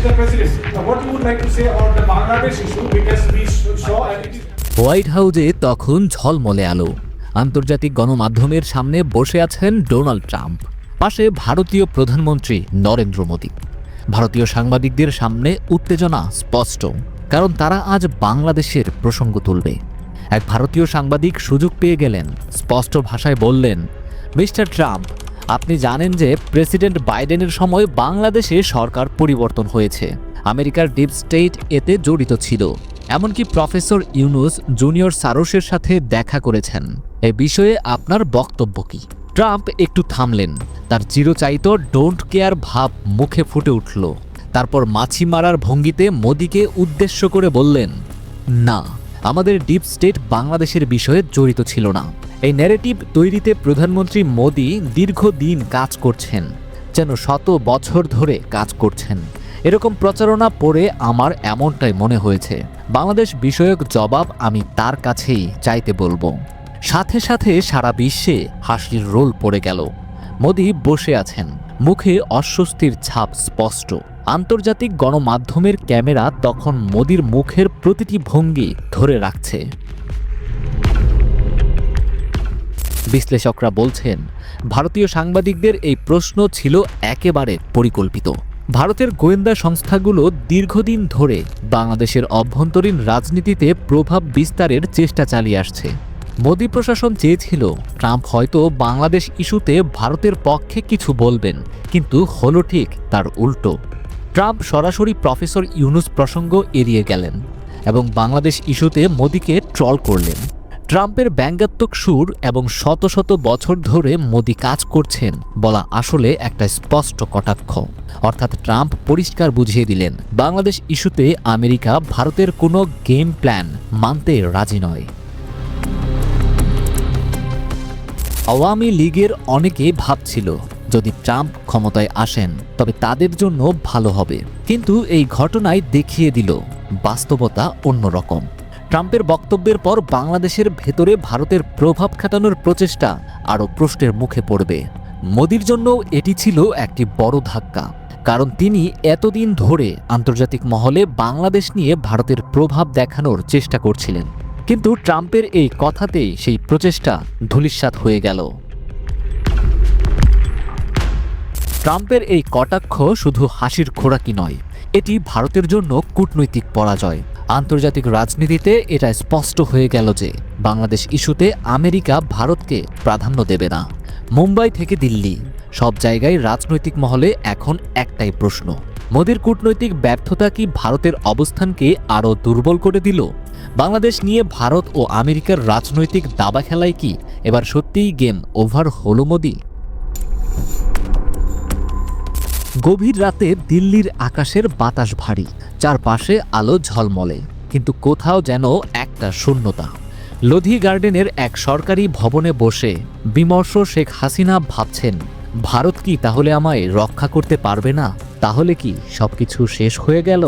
Mr. President, what you would like to say about the Bangladesh issue, because we saw and it is white হাউসে তখন ঝলমলে আলো। আন্তর্জাতিক গণমাধ্যমের সামনে বসে আছেন ডোনাল্ড ট্রাম্প, পাশে ভারতীয় প্রধানমন্ত্রী নরেন্দ্র মোদী। ভারতীয় সাংবাদিকদের সামনে উত্তেজনা স্পষ্ট, কারণ তারা আজ বাংলাদেশের প্রসঙ্গ তুলবে। এক ভারতীয় সাংবাদিক সুযোগ পেয়ে গেলেন, স্পষ্ট ভাষায় বললেন, মিস্টার ট্রাম্প, আপনি জানেন যে প্রেসিডেন্ট বাইডেনের সময় বাংলাদেশে সরকার পরিবর্তন হয়েছে। আমেরিকার ডিপ স্টেট এতে জড়িত ছিল। এমনকি প্রফেসর ইউনুস জুনিয়র সারোসের সাথে দেখা করেছেন। এ বিষয়ে আপনার বক্তব্য কি? ট্রাম্প একটু থামলেন, তার চিরচারিত ডোন্ট কেয়ার ভাব মুখে ফুটে উঠল। তারপর মাছি মারার ভঙ্গিতে মোদিকে উদ্দেশ্য করে বললেন, না, আমাদের ডিপ স্টেট বাংলাদেশের বিষয়ে জড়িত ছিল না। এই ন্যারেটিভ তৈরিতে প্রধানমন্ত্রী মোদি দীর্ঘদিন কাজ করছেন, যেন শত বছর ধরে কাজ করছেন। এরকম প্রচারণা পড়ে আমার এমনটাই মনে হয়েছে। বাংলাদেশ বিষয়ক জবাব আমি তার কাছেই চাইতে বলবো। সাথে সাথে সারা বিশ্বে হাসির রোল পড়ে গেল। মোদি বসে আছেন, মুখে অস্বস্তির ছাপ স্পষ্ট। আন্তর্জাতিক গণমাধ্যমের ক্যামেরা তখন মোদির মুখের প্রতিটি ভঙ্গি ধরে রাখছে। বিশ্লেষকরা বলছেন, ভারতীয় সাংবাদিকদের এই প্রশ্ন ছিল একেবারে পরিকল্পিত। ভারতের গোয়েন্দা সংস্থাগুলো দীর্ঘদিন ধরে বাংলাদেশের অভ্যন্তরীণ রাজনীতিতে প্রভাব বিস্তারের চেষ্টা চালিয়ে আসছে। মোদি প্রশাসন চেয়েছিল ট্রাম্প হয়তো বাংলাদেশ ইস্যুতে ভারতের পক্ষে কিছু বলবেন, কিন্তু হলো ঠিক তার উল্টো। ট্রাম্প সরাসরি প্রফেসর ইউনুস প্রসঙ্গ এড়িয়ে গেলেন এবং বাংলাদেশ ইস্যুতে মোদিকে ট্রল করলেন। ট্রাম্পের ব্যঙ্গাত্মক সুর এবং শত শত বছর ধরে মোদি কাজ করছেন বলা আসলে একটা স্পষ্ট কটাক্ষ। অর্থাৎ ট্রাম্প পরিষ্কার বুঝিয়ে দিলেন, বাংলাদেশ ইস্যুতে আমেরিকা ভারতের কোনো গেম প্ল্যান মানতে রাজি নয়। আওয়ামী লীগের অনেকে ভাবছিল, যদি ট্রাম্প ক্ষমতায় আসেন তবে তাদের জন্য ভালো হবে, কিন্তু এই ঘটনায় দেখিয়ে দিল বাস্তবতা অন্যরকম। ট্রাম্পের বক্তব্যের পর বাংলাদেশের ভেতরে ভারতের প্রভাব খাটানোর প্রচেষ্টা আরও প্রশ্নের মুখে পড়বে। মোদির জন্য এটি ছিল একটি বড় ধাক্কা, কারণ তিনি এতদিন ধরে আন্তর্জাতিক মহলে বাংলাদেশ নিয়ে ভারতের প্রভাব দেখানোর চেষ্টা করছিলেন, কিন্তু ট্রাম্পের এই কথাতেই সেই প্রচেষ্টা ধূলিসাৎ হয়ে গেল। ট্রাম্পের এই কটাক্ষ শুধু হাসির খোরাকি নয়, এটি ভারতের জন্য কূটনৈতিক পরাজয়। আন্তর্জাতিক রাজনীতিতে এটা স্পষ্ট হয়ে গেল যে বাংলাদেশ ইস্যুতে আমেরিকা ভারতকে প্রাধান্য দেবে না। মুম্বাই থেকে দিল্লি, সব জায়গায় রাজনৈতিক মহলে এখন একটাই প্রশ্ন, মোদির কূটনৈতিক ব্যর্থতা কি ভারতের অবস্থানকে আরও দুর্বল করে দিল? বাংলাদেশ নিয়ে ভারত ও আমেরিকার রাজনৈতিক দাবা খেলায় কি এবার সত্যিই গেম ওভার হলো মোদি? গভীর রাতে দিল্লির আকাশের বাতাস ভারী, চারপাশে আলো ঝলমলে, কিন্তু কোথাও যেন একটা শূন্যতা। লোধি গার্ডেনের এক সরকারি ভবনে বসে বিমর্ষ শেখ হাসিনা ভাবছেন, ভারত কি তাহলে আমায় রক্ষা করতে পারবে না? তাহলে কি সবকিছু শেষ হয়ে গেল?